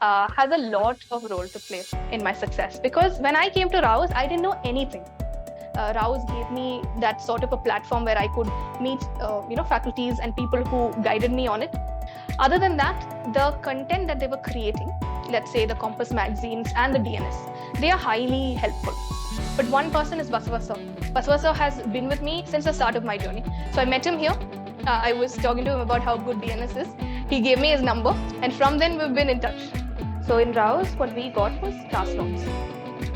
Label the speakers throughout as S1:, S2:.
S1: has a lot of role to play in my success, because when I came to Rouse, I didn't know anything. Rouse gave me that sort of a platform where I could meet, faculties and people who guided me on it. Other than that, the content that they were creating, let's say the Compass magazines and the DNS, they are highly helpful. But one person is Basava sir. Basava sir has been with me since the start of my journey. So I met him here. I was talking to him about how good DNS is. He gave me his number, and from then we've been in touch. So in Rouse, what we got was class notes.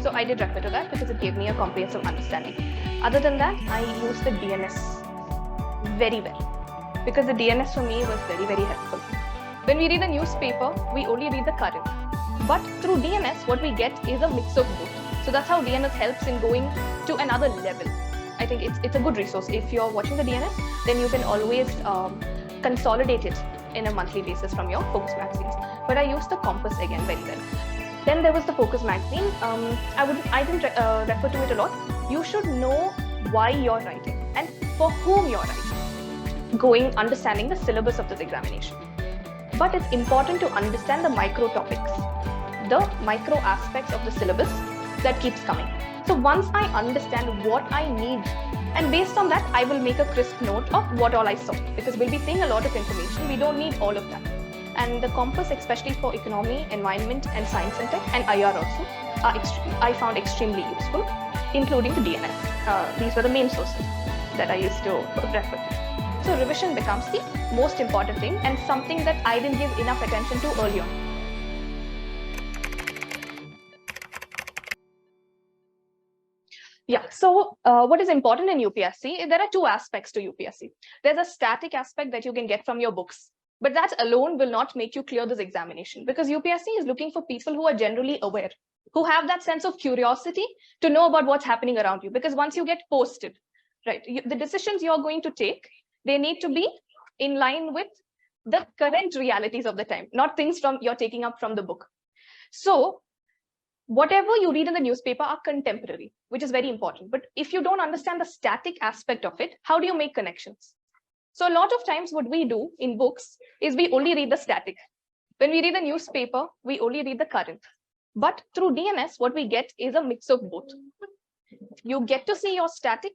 S1: So I did refer to that because it gave me a comprehensive understanding. Other than that, I used the DNS very well, because the DNS for me was very, very helpful. When we read the newspaper, we only read the current. But through DNS, what we get is a mix of both. So that's how DNS helps in going to another level. I think it's a good resource. If you're watching the DNS, then you can always consolidate it in a monthly basis from your Focus magazines. But I used the Compass again very well. Then there was the Focus magazine. I didn't refer to it a lot. You should know why you're writing and for whom you're writing. Understanding the syllabus of this examination. But it's important to understand the micro topics, the micro aspects of the syllabus that keeps coming. So once I understand what I need, and based on that, I will make a crisp note of what all I saw, because we'll be seeing a lot of information. We don't need all of that. And the Compass, especially for economy, environment, and science and tech, and IR also, I found extremely useful, including the DNS. These were the main sources that I used to refer to. So revision becomes the most important thing, and something that I didn't give enough attention to early on. Yeah, so what is important in UPSC, there are two aspects to UPSC. There's a static aspect that you can get from your books, but that alone will not make you clear this examination, because UPSC is looking for people who are generally aware, who have that sense of curiosity to know about what's happening around you. Because once you get posted, right, the decisions you're going to take, they need to be in line with the current realities of the time, not things you're taking up from the book. So whatever you read in the newspaper are contemporary, which is very important. But if you don't understand the static aspect of it, how do you make connections? So a lot of times what we do in books is we only read the static. When we read the newspaper, we only read the current. But through DNS, what we get is a mix of both. You get to see your static,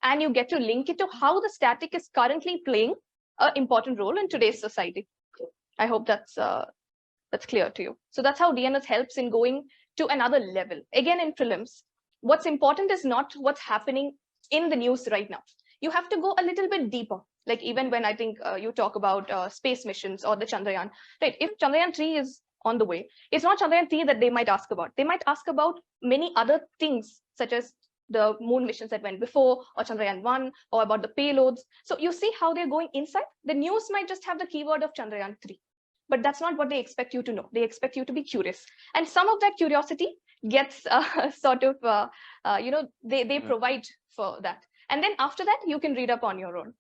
S1: and you get to link it to how the static is currently playing an important role in today's society. I hope that's clear to you. So that's how DNS helps in going to another level. Again, in prelims, what's important is not what's happening in the news right now. You have to go a little bit deeper. Like even when I think you talk about space missions or the Chandrayaan, right? If Chandrayaan 3 is on the way, it's not Chandrayaan 3 that they might ask about. They might ask about many other things, such as the moon missions that went before, or Chandrayaan 1, or about the payloads. So you see how they're going inside. The news might just have the keyword of Chandrayaan 3. But that's not what they expect you to know. They expect you to be curious. And some of that curiosity gets they provide for that. And then after that, you can read up on your own.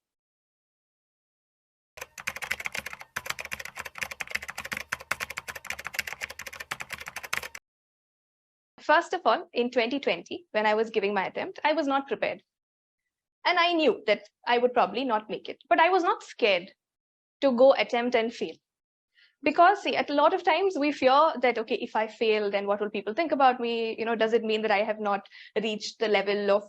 S1: First of all, in 2020, when I was giving my attempt, I was not prepared. And I knew that I would probably not make it. But I was not scared to go attempt and fail. Because see, at a lot of times we fear that, okay, if I fail, then what will people think about me? Does it mean that I have not reached the level of,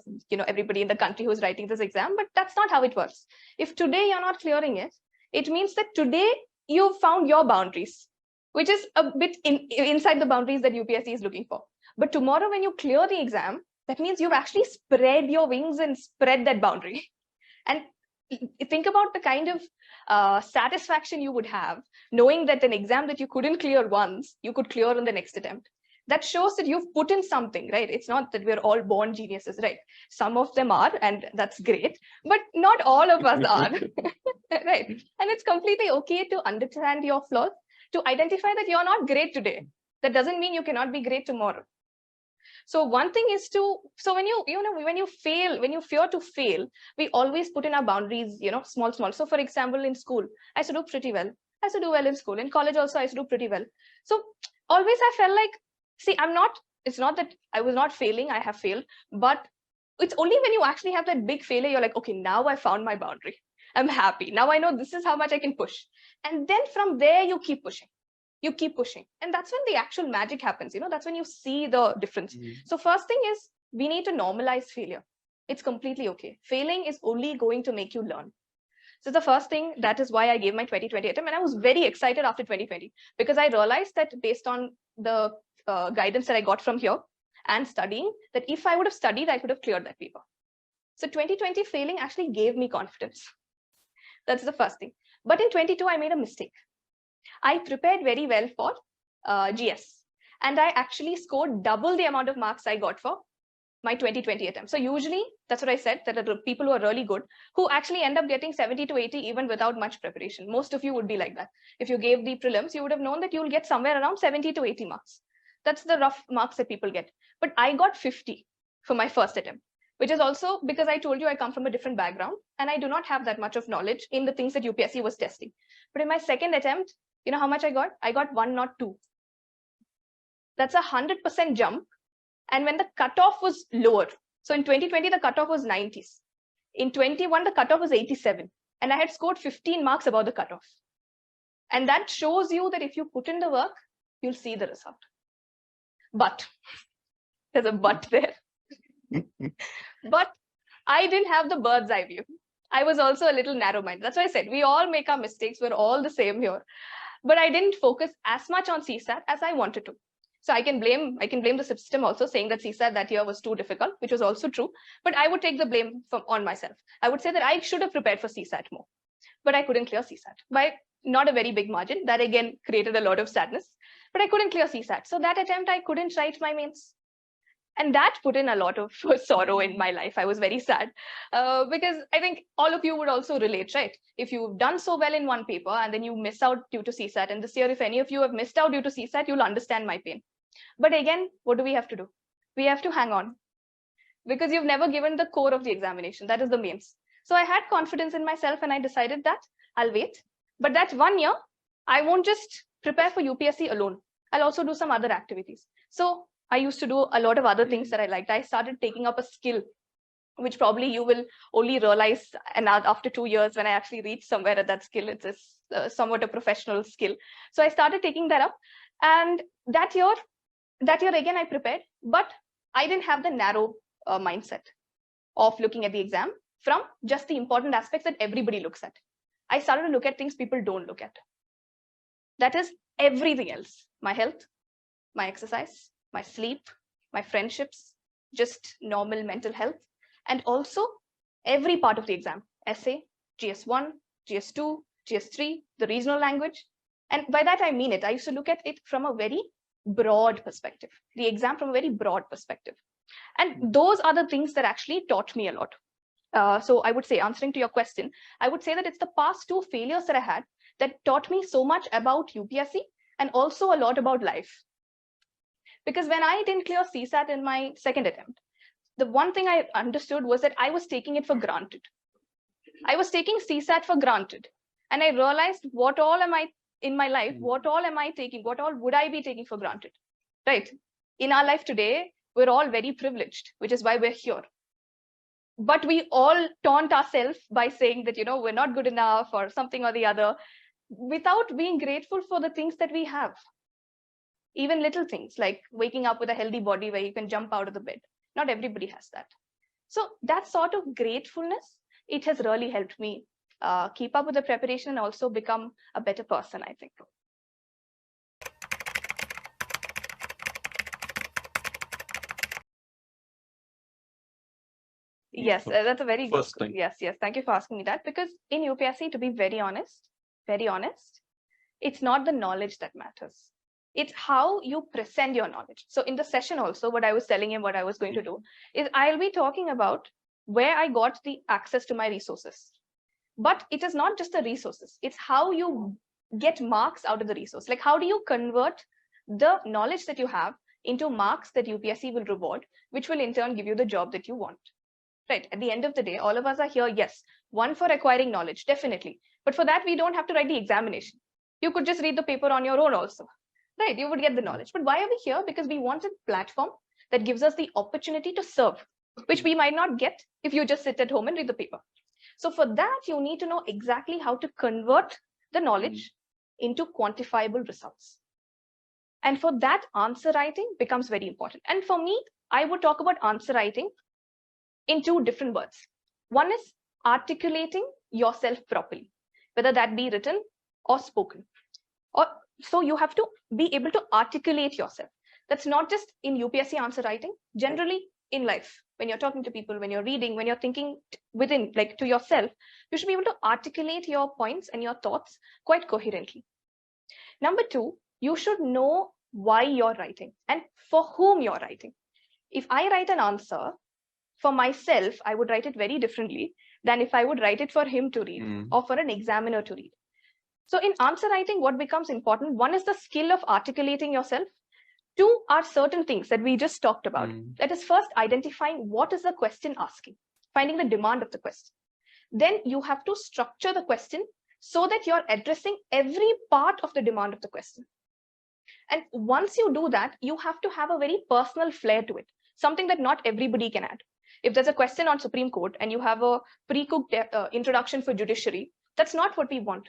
S1: everybody in the country who's writing this exam? But that's not how it works. If today you're not clearing it, it means that today you've found your boundaries, which is a bit inside the boundaries that UPSC is looking for. But tomorrow when you clear the exam, that means you've actually spread your wings and spread that boundary. And think about the kind of satisfaction you would have knowing that an exam that you couldn't clear once, you could clear in the next attempt. That shows that you've put in something, right? It's not that we're all born geniuses, right? Some of them are, and that's great, but not all of us are, right? And it's completely okay to understand your flaws, to identify that you're not great today. That doesn't mean you cannot be great tomorrow. So one thing is when you fear to fail, we always put in our boundaries, small. So for example, in school, I used to do pretty well. I used to do well in school. In college also, I used to do pretty well. So always I felt like, see, it's not that I was not failing, I have failed, but it's only when you actually have that big failure, you're like, okay, now I found my boundary. I'm happy. Now I know this is how much I can push. And then from there, you keep pushing. you keep pushing. And that's when the actual magic happens. That's when you see the difference. So first thing is, we need to normalize failure. It's completely okay. Failing is only going to make you learn. So the first thing, that is why I gave my 2020 attempt. And I was very excited after 2020, because I realized that based on the guidance that I got from here and studying, that if I would have studied, I could have cleared that paper. So 2020 failing actually gave me confidence. That's the first thing. But in 22, I made a mistake. I prepared very well for GS. And I actually scored double the amount of marks I got for my 2020 attempt. So usually, that's what I said, that there are people who are really good, who actually end up getting 70 to 80 even without much preparation. Most of you would be like that. If you gave the prelims, you would have known that you'll get somewhere around 70 to 80 marks. That's the rough marks that people get. But I got 50 for my first attempt, which is also because I told you I come from a different background and I do not have that much of knowledge in the things that UPSC was testing. But in my second attempt, you know how much I got? I got 102. That's a 100% jump. And when the cutoff was lower, so in 2020, the cutoff was 90s. In 21, the cutoff was 87. And I had scored 15 marks above the cutoff. And that shows you that if you put in the work, you'll see the result. But, there's a but there. But I didn't have the bird's eye view. I was also a little narrow-minded. That's why I said, we all make our mistakes. We're all the same here. But I didn't focus as much on CSAT as I wanted to. So I can blame the system also, saying that CSAT that year was too difficult, which was also true. But I would take the blame on myself. I would say that I should have prepared for CSAT more. But I couldn't clear CSAT by not a very big margin. That again created a lot of sadness. But I couldn't clear CSAT. So that attempt, I couldn't write my mains. And that put in a lot of sorrow in my life. I was very sad because I think all of you would also relate, right? If you've done so well in one paper and then you miss out due to CSAT, and this year, if any of you have missed out due to CSAT, you'll understand my pain. But again, what do we have to do? We have to hang on, because you've never given the core of the examination. That is the mains. So I had confidence in myself and I decided that I'll wait. But that 1 year, I won't just prepare for UPSC alone. I'll also do some other activities. So I used to do a lot of other things that I liked. I started taking up a skill, which probably you will only realize after 2 years when I actually reach somewhere at that skill. It's somewhat a professional skill. So I started taking that up. And that year again, I prepared, but I didn't have the narrow mindset of looking at the exam from just the important aspects that everybody looks at. I started to look at things people don't look at. That is everything else: my health, my exercise, my sleep, my friendships, just normal mental health, and also every part of the exam: essay, GS1, GS2, GS3, the regional language. And by that, I mean it. I used to look at it from a very broad perspective, the exam from a very broad perspective. And those are the things that actually taught me a lot. So I would say, answering to your question, I would say that it's the past 2 failures that I had that taught me so much about UPSC and also a lot about life. Because when I didn't clear CSAT in my second attempt, the one thing I understood was that I was taking it for granted. I was taking CSAT for granted. And I realized what all am I in my life, what all am I taking, what all would I be taking for granted, right? In our life today, we're all very privileged, which is why we're here. But we all taunt ourselves by saying that, we're not good enough or something or the other, without being grateful for the things that we have. Even little things like waking up with a healthy body where you can jump out of the bed. Not everybody has that. So that sort of gratefulness, it has really helped me keep up with the preparation and also become a better person, I think. Yes, that's a very good question. Yes. Thank you for asking me that, because in UPSC, to be very honest, it's not the knowledge that matters. It's how you present your knowledge. So in the session also, what I was telling him, what I was going to do is I'll be talking about where I got the access to my resources. But it is not just the resources. It's how you get marks out of the resource. Like, how do you convert the knowledge that you have into marks that UPSC will reward, which will in turn give you the job that you want, right? At the end of the day, all of us are here, yes, one, for acquiring knowledge, definitely. But for that, we don't have to write the examination. You could just read the paper on your own also, right? You would get the knowledge. But why are we here? Because we want a platform that gives us the opportunity to serve, which we might not get if you just sit at home and read the paper. So for that, you need to know exactly how to convert the knowledge into quantifiable results. And for that, answer writing becomes very important. And for me, I would talk about answer writing in two different words. One is articulating yourself properly, whether that be written or spoken. Or so you have to be able to articulate yourself. That's not just in UPSC answer writing, generally in life. When you're talking to people, when you're reading, when you're thinking within, like to yourself, you should be able to articulate your points and your thoughts quite coherently. Number two, you should know why you're writing and for whom you're writing. If I write an answer for myself, I would write it very differently than if I would write it for him to read or for an examiner to read. So in answer writing, what becomes important? One is the skill of articulating yourself. Two are certain things that we just talked about. That is first identifying what is the question asking, finding the demand of the question. Then you have to structure the question so that you're addressing every part of the demand of the question. And once you do that, you have to have a very personal flair to it, something that not everybody can add. If there's a question on Supreme Court and you have a pre-cooked introduction for judiciary, that's not what we want.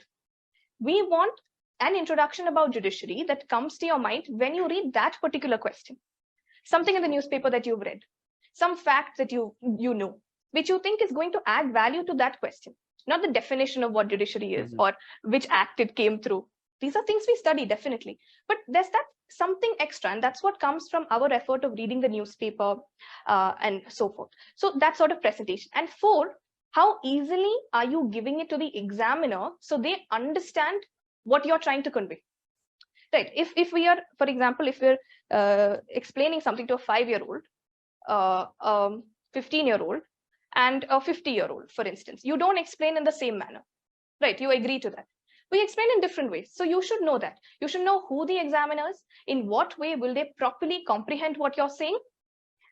S1: We want an introduction about judiciary that comes to your mind when you read that particular question. Something in the newspaper that you've read, some fact that you know, which you think is going to add value to that question, not the definition of what judiciary is or which act it came through. These are things we study, definitely. But there's that something extra, and that's what comes from our effort of reading the newspaper and so forth. So that sort of presentation. And four, how easily are you giving it to the examiner so they understand what you're trying to convey? Right. If we are, for example, if we're explaining something to a 5-year-old, 15-year-old, and a 50-year-old, for instance, you don't explain in the same manner. Right. You agree to that. We explain in different ways. So you should know that. You should know who the examiner is, in what way will they properly comprehend what you're saying,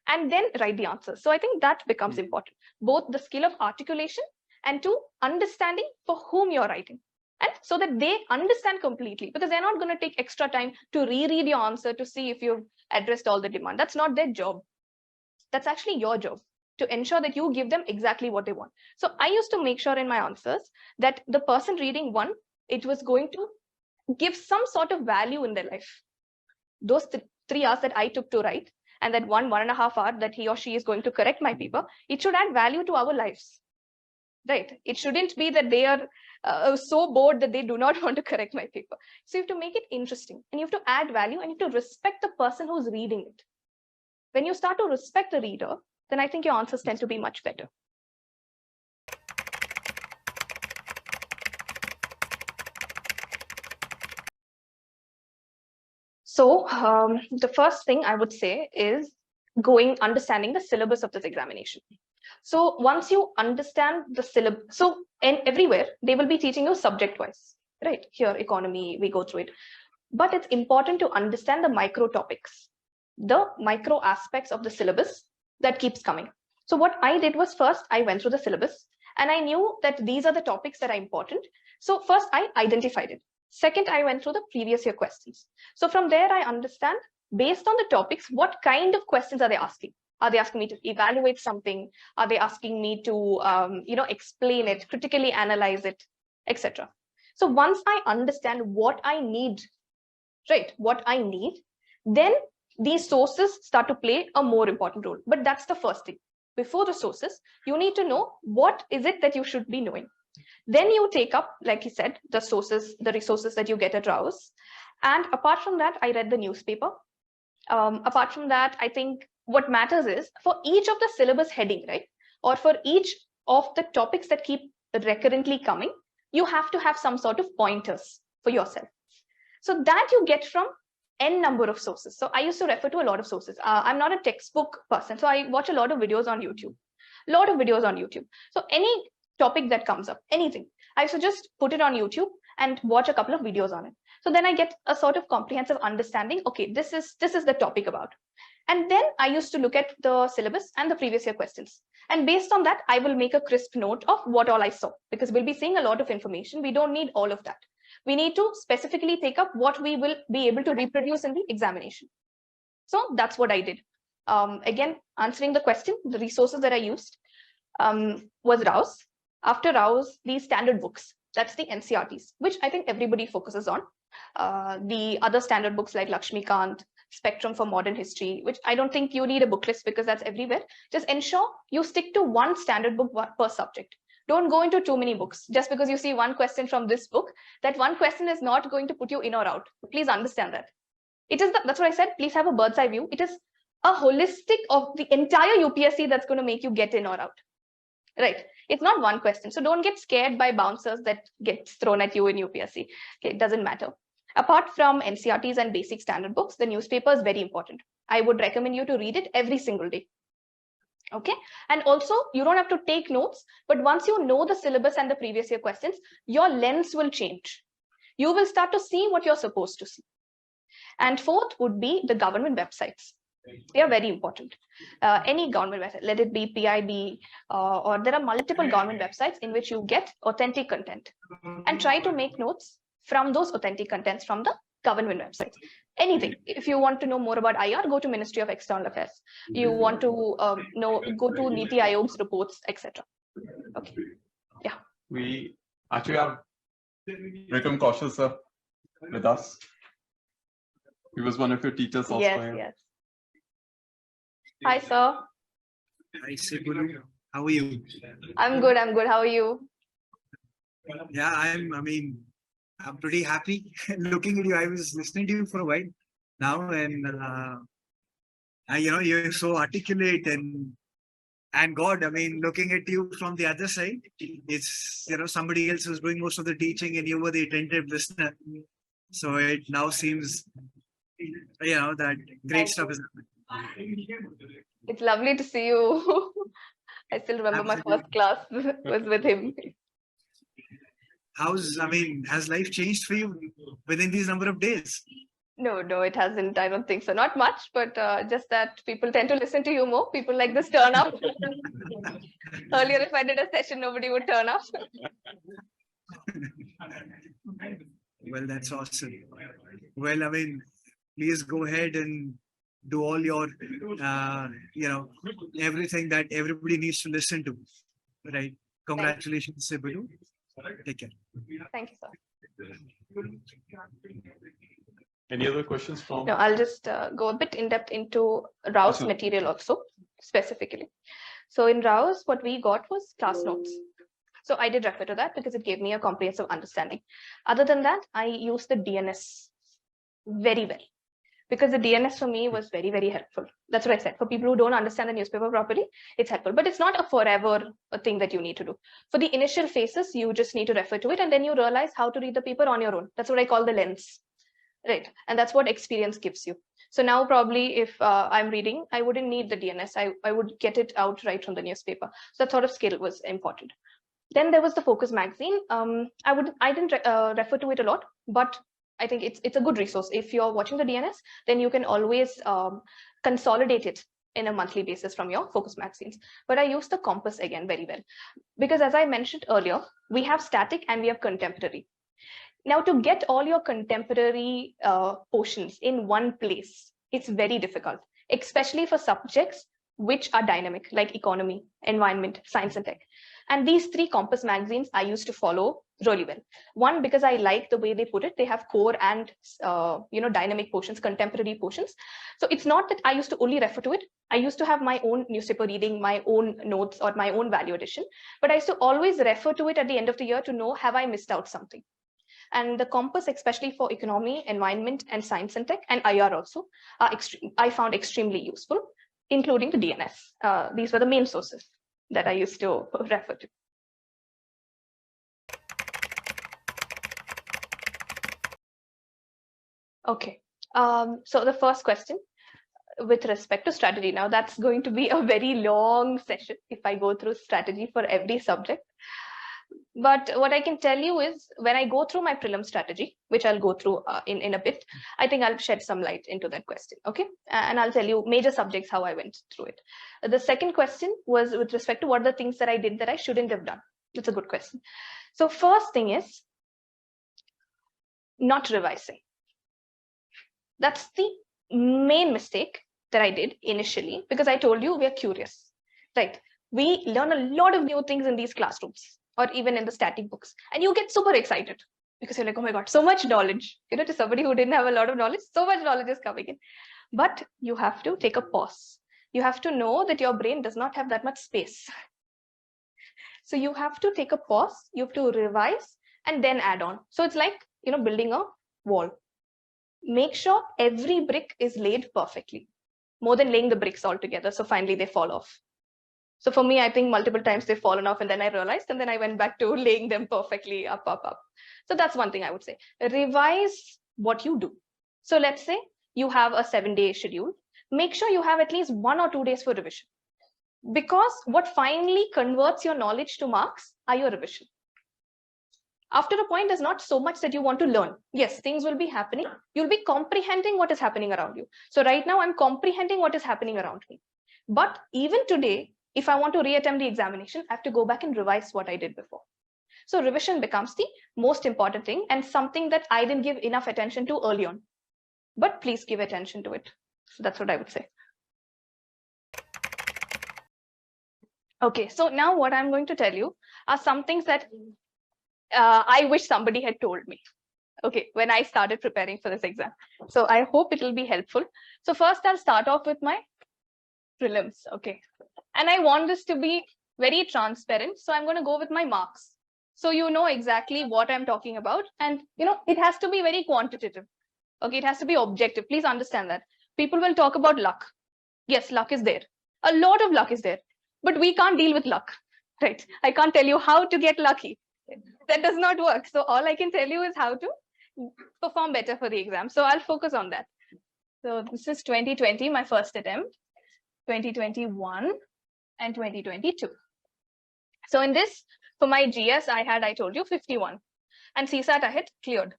S1: and then write the answers. So I think that becomes important, both the skill of articulation and to understanding for whom you're writing. And so that they understand completely, because they're not going to take extra time to reread your answer to see if you've addressed all the demand. That's not their job. That's actually your job, to ensure that you give them exactly what they want. So I used to make sure in my answers that the person reading one, it was going to give some sort of value in their life. Those 3 hours that I took to write, and that 1.5 hour that he or she is going to correct my paper, it should add value to our lives. Right? It shouldn't be that they are so bored that they do not want to correct my paper. So you have to make it interesting, and you have to add value, and you have to respect the person who's reading it. When you start to respect the reader, then I think your answers tend to be much better. So the first thing I would say is understanding the syllabus of this examination. So once you understand the syllabus, so everywhere they will be teaching you subject wise, right? Here, economy, we go through it. But it's important to understand the micro topics, the micro aspects of the syllabus that keeps coming. So what I did was, first I went through the syllabus and I knew that these are the topics that are important. So first I identified it. Second, I went through the previous year questions. So from there, I understand, based on the topics, what kind of questions are they asking? Are they asking me to evaluate something? Are they asking me to, explain it, critically analyze it, etc.? So once I understand what I need, right, then these sources start to play a more important role. But that's the first thing. Before the sources, you need to know what is it that you should be knowing. Then you take up, like you said, the sources, the resources that you get at Rouse. And apart from that, I read the newspaper. Apart from that, I think what matters is, for each of the syllabus heading, right, or for each of the topics that keep recurrently coming, you have to have some sort of pointers for yourself. So that you get from n number of sources. So I used to refer to a lot of sources. I'm not a textbook person, so I watch a lot of videos on YouTube. So any topic that comes up, anything, I used to just put it on YouTube and watch a couple of videos on it. So then I get a sort of comprehensive understanding. Okay, this is the topic about. And then I used to look at the syllabus and the previous year questions. And based on that, I will make a crisp note of what all I saw, because we'll be seeing a lot of information. We don't need all of that. We need to specifically take up what we will be able to reproduce in the examination. So that's what I did. Again, answering the question, the resources that I used was Rouse. After Rouse, the standard books, that's the NCERTs, which I think everybody focuses on. The other standard books like Lakshmikant, Spectrum for Modern History, which I don't think you need a book list because that's everywhere. Just ensure you stick to one standard book per subject. Don't go into too many books. Just because you see one question from this book, that one question is not going to put you in or out. Please understand that. That's what I said. Please have a bird's eye view. It is a holistic of the entire UPSC that's going to make you get in or out. Right. It's not one question. So don't get scared by bouncers that gets thrown at you in UPSC. Okay, it doesn't matter. Apart from NCRTs and basic standard books, the newspaper is very important. I would recommend you to read it every single day. Okay. And also, you don't have to take notes, but once you know the syllabus and the previous year questions, your lens will change. You will start to see what you're supposed to see. And fourth would be the government websites. They are very important. Any government website, let it be PIB, or there are multiple government websites in which you get authentic content, and try to make notes from those authentic contents from the government websites. Anything. If you want to know more about IR, go to Ministry of External Affairs. You want to go to Niti Aayog's reports, etc. Okay. Yeah.
S2: We actually have Vikram Kaushal sir with us. He was one of your teachers also.
S1: Yes, yes. Hi, sir.
S3: Hi, Sibulu. How are you?
S1: I'm good. I'm good. How are you?
S3: Yeah, I'm pretty happy looking at you. I was listening to you for a while now, and you're so articulate and God, looking at you from the other side, it's somebody else was doing most of the teaching, and you were the attentive listener. So it now seems that great stuff is happening.
S1: It's lovely to see you. I still remember my first class was with him.
S3: Has life changed for you within these number of days?
S1: No, it hasn't. I don't think so. Not much, but just that people tend to listen to you more. People like this turn up. Earlier, if I did a session, nobody would turn up.
S3: Well, that's awesome. Well, please go ahead and do all your, everything that everybody needs to listen to, right? Congratulations, Sibulu. Take care.
S1: Thank you, sir.
S2: Any other questions from?
S1: No, I'll just go a bit in depth into Rao's material also, specifically. So in Rao's, what we got was class notes. So I did refer to that because it gave me a comprehensive understanding. Other than that, I used the DNS very well, because the DNS for me was very, very helpful. That's what I said. For people who don't understand the newspaper properly, it's helpful, but it's not a forever thing that you need to do. For the initial phases, you just need to refer to it, and then you realize how to read the paper on your own. That's what I call the lens, right? And that's what experience gives you. So now probably if I'm reading, I wouldn't need the DNS. I would get it out right from the newspaper. So that sort of skill was important. Then there was the Focus magazine. I didn't refer to it a lot, but I think it's a good resource. If you're watching the DNS, then you can always consolidate it in a monthly basis from your Focus magazines. But I use the Compass again very well, because as I mentioned earlier, we have static and we have contemporary. Now, to get all your contemporary portions in one place, it's very difficult, especially for subjects which are dynamic, like economy, environment, science and tech. And these three Compass magazines I used to follow really well. One, because I like the way they put it. They have core and dynamic portions, contemporary portions. So it's not that I used to only refer to it. I used to have my own newspaper reading, my own notes, or my own value addition. But I used to always refer to it at the end of the year to know, have I missed out something? And the Compass, especially for economy, environment, and science and tech, and IR also, I found extremely useful, including the DNS. These were the main sources that I used to refer to. Okay, so the first question with respect to strategy. Now that's going to be a very long session if I go through strategy for every subject. But what I can tell you is, when I go through my prelim strategy, which I'll go through in a bit, I think I'll shed some light into that question. Okay, and I'll tell you major subjects, how I went through it. The second question was with respect to what are the things that I did that I shouldn't have done. It's a good question. So first thing is not revising. That's the main mistake that I did initially, because I told you we are curious, right? We learn a lot of new things in these classrooms or even in the static books, and you get super excited. because you're like, oh my God, so much knowledge. To somebody who didn't have a lot of knowledge, so much knowledge is coming in. But you have to take a pause. You have to know that your brain does not have that much space. So you have to take a pause, you have to revise and then add on. So it's like, building a wall. Make sure every brick is laid perfectly, more than laying the bricks all together. So finally they fall off. So for me, I think multiple times they've fallen off and then I realized, and then I went back to laying them perfectly up. So that's one thing I would say. Revise what you do. So let's say you have a 7-day schedule. Make sure you have at least 1 or 2 days for revision. Because what finally converts your knowledge to marks are your revision. After a point, there's not so much that you want to learn. Yes, things will be happening. You'll be comprehending what is happening around you. So right now, I'm comprehending what is happening around me. But even today, if I want to reattempt the examination, I have to go back and revise what I did before. So revision becomes the most important thing and something that I didn't give enough attention to early on. But please give attention to it. So that's what I would say. Okay, so now what I'm going to tell you are some things that I wish somebody had told me, okay, when I started preparing for this exam. So I hope it will be helpful. So first I'll start off with my prelims, okay. And I want this to be very transparent. So I'm going to go with my marks. So you know exactly what I'm talking about. And it has to be very quantitative. Okay, it has to be objective. Please understand that. People will talk about luck. Yes, luck is there. A lot of luck is there. But we can't deal with luck, right? I can't tell you how to get lucky. That does not work. So all I can tell you is how to perform better for the exam. So I'll focus on that. So this is 2020, my first attempt, 2021 and 2022. So in this, for my GS, I told you 51 and CSAT I had cleared.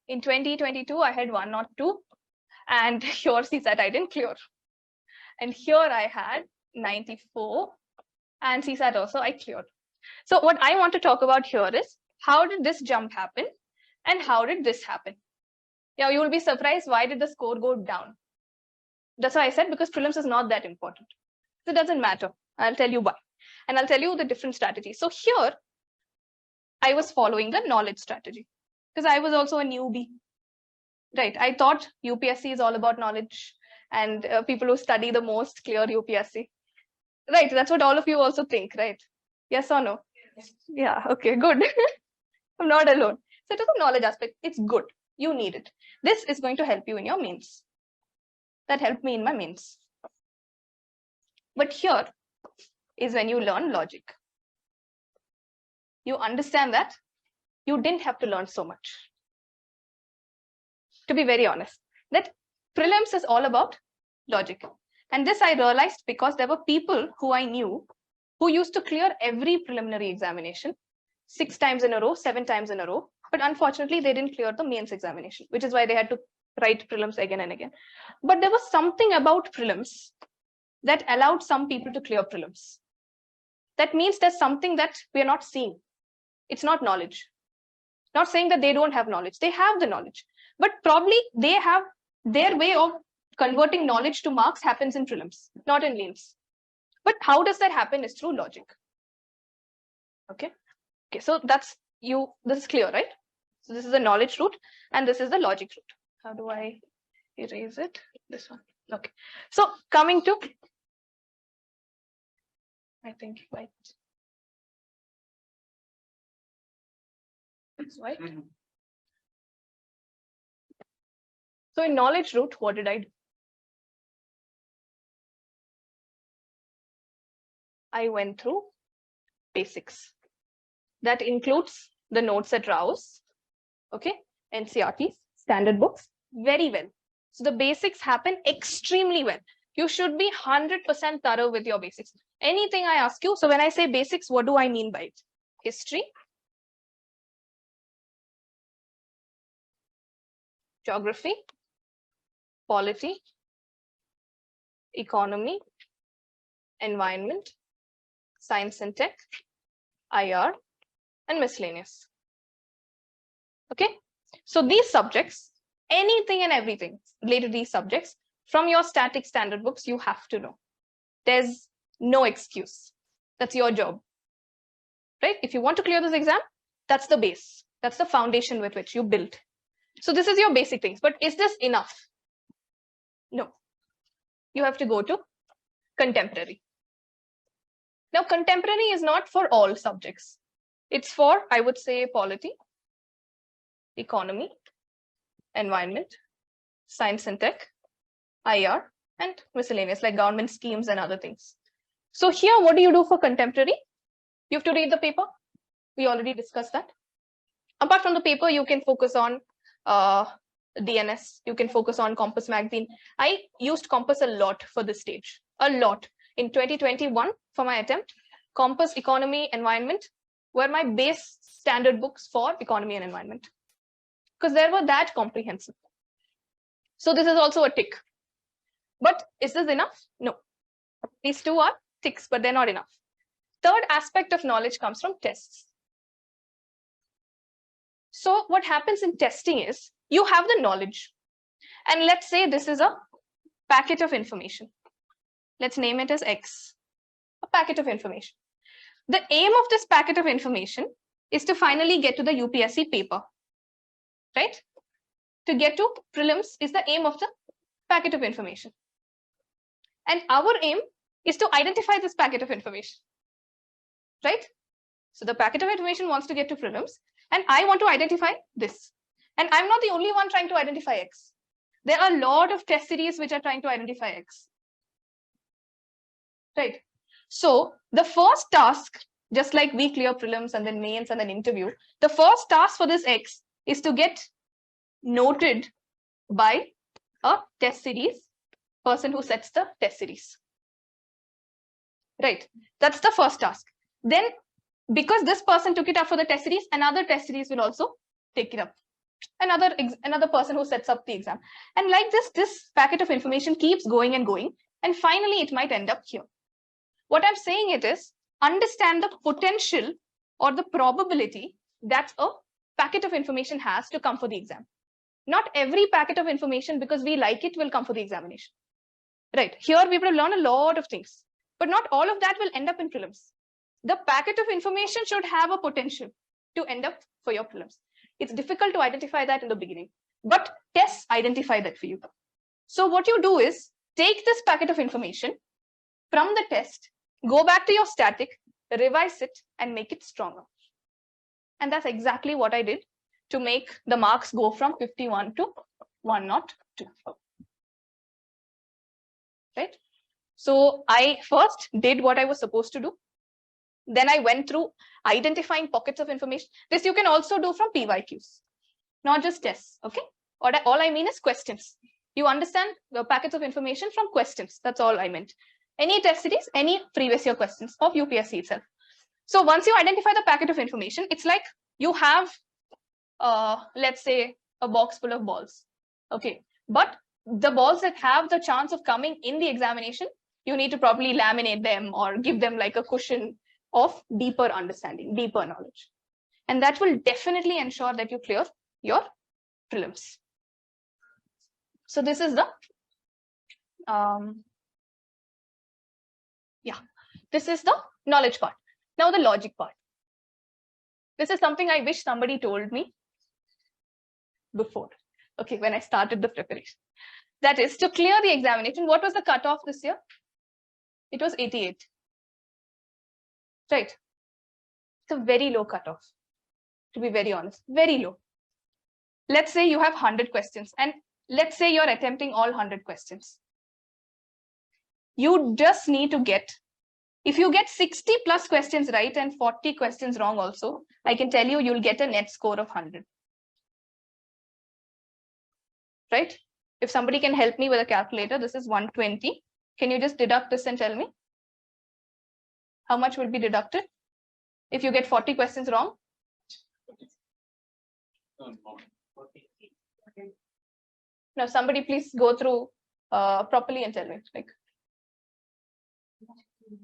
S1: In 2022, I had 102 and here CSAT I didn't clear. And here I had 94 and CSAT also I cleared. So what I want to talk about here is how did this jump happen and how did this happen? Yeah, you will be surprised why did the score go down? That's why I said because prelims is not that important. So it doesn't matter. I'll tell you why. And I'll tell you the different strategies. So here I was following the knowledge strategy because I was also a newbie. Right. I thought UPSC is all about knowledge and people who study the most clear UPSC. Right. That's what all of you also think, right? Yes or no? Yes. Yeah. Okay, good. I'm not alone. So to the knowledge aspect, it's good. You need it. This is going to help you in your mains. That helped me in my mains. But here is when you learn logic. You understand that you didn't have to learn so much. To be very honest, that prelims is all about logic. And this I realized because there were people who I knew who used to clear every preliminary examination 6 times in a row, 7 times in a row. But unfortunately, they didn't clear the mains examination, which is why they had to write prelims again and again. But there was something about prelims that allowed some people to clear prelims. That means there's something that we are not seeing. It's not knowledge. Not saying that they don't have knowledge. They have the knowledge. But probably they have their way of converting knowledge to marks happens in prelims, not in mains. But how does that happen is through logic. Okay. Okay, so that's you. This is clear, right? So this is the knowledge route and this is the logic route. How do I erase it? This one. Okay. So coming to, I think white. It's white. So in knowledge route, what did I do? I went through basics. That includes the notes at Rao's, okay, NCERTs, standard books, very well. So the basics happen extremely well. You should be 100% thorough with your basics. Anything I ask you, so when I say basics, what do I mean by it? History, geography, polity, economy, environment, science and tech, IR, and miscellaneous. Okay, so these subjects, anything and everything related to these subjects from your static standard books, you have to know. There's no excuse. That's your job, right? If you want to clear this exam, that's the base. That's the foundation with which you build. So this is your basic things. But is this enough? No. You have to go to contemporary. Now, contemporary is not for all subjects. It's for, I would say, polity, economy, environment, science and tech, IR, and miscellaneous like government schemes and other things. So here, what do you do for contemporary? You have to read the paper. We already discussed that. Apart from the paper, you can focus on DNS. You can focus on Compass magazine. I used Compass a lot for this stage, a lot. In 2021, for my attempt, Compass, Economy, Environment were my base standard books for economy and environment because they were that comprehensive. So this is also a tick. But is this enough? No. These two are ticks, but they're not enough. Third aspect of knowledge comes from tests. So what happens in testing is you have the knowledge. And let's say this is a packet of information. Let's name it as X, a packet of information. The aim of this packet of information is to finally get to the UPSC paper, right? To get to prelims is the aim of the packet of information. And our aim is to identify this packet of information, right? So the packet of information wants to get to prelims, and I want to identify this. And I'm not the only one trying to identify X. There are a lot of test series which are trying to identify X. Right. So the first task, just like we clear prelims and then mains and then interview, the first task for this X is to get noted by a test series person who sets the test series. Right. That's the first task. Then because this person took it up for the test series, another test series will also take it up. Another person who sets up the exam. And like this packet of information keeps going and going. And finally, it might end up here. What I'm saying it is, understand the potential or the probability that a packet of information has to come for the exam. Not every packet of information, because we like it, will come for the examination. Right. Here we will learn a lot of things, but not all of that will end up in prelims. The packet of information should have a potential to end up for your prelims. It's difficult to identify that in the beginning, but tests identify that for you. So what you do is take this packet of information from the test, go back to your static, revise it, and make it stronger. And that's exactly what I did to make the marks go from 51 to 102. Right? So I first did what I was supposed to do. Then I went through identifying pockets of information. This you can also do from PYQs, not just tests. Okay. All I mean is questions. You understand the packets of information from questions. That's all I meant. Any test series, any previous year questions of UPSC itself. So once you identify the packet of information, it's like you have, let's say, a box full of balls. Okay. But the balls that have the chance of coming in the examination, you need to probably laminate them or give them like a cushion of deeper understanding, deeper knowledge. And that will definitely ensure that you clear your prelims. So this is the, this is the knowledge part. Now the logic part. This is something I wish somebody told me before, okay, when I started the preparation. That is, to clear the examination, what was the cutoff this year? It was 88. Right. It's a very low cutoff, to be very honest, very low. Let's say you have 100 questions, and let's say you're attempting all 100 questions. You just need to get, if you get 60 plus questions right and 40 questions wrong also, I can tell you, you'll get a net score of 100. Right? If somebody can help me with a calculator, this is 120. Can you just deduct this and tell me how much will be deducted if you get 40 questions wrong? Now, somebody please go through properly and tell me. Like,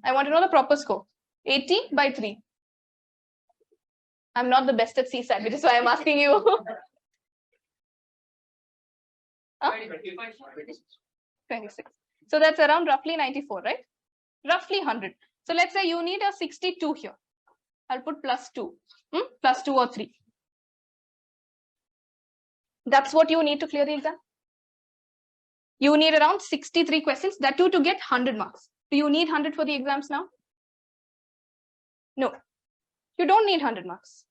S1: I want to know the proper score. 80 by 3. I'm not the best at CSAT, which is why I'm asking you. Huh? 26. So that's around roughly 94, right? Roughly 100. So let's say you need a 62 here. I'll put plus 2. Plus 2 or 3. That's what you need to clear the exam. You need around 63 questions, that too to get 100 marks. Do you need 100 for the exams now? No, you don't need 100 marks.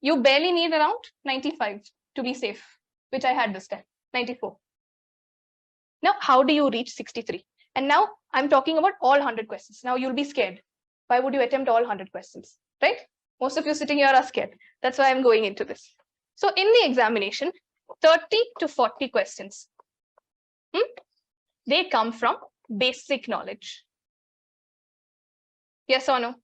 S1: You barely need around 95 to be safe, which I had this time, 94. Now, how do you reach 63? And now I'm talking about all 100 questions. Now you'll be scared. Why would you attempt all 100 questions, right? Most of you sitting here are scared. That's why I'm going into this. So in the examination, 30 to 40 questions, they come from basic knowledge. Yes or no?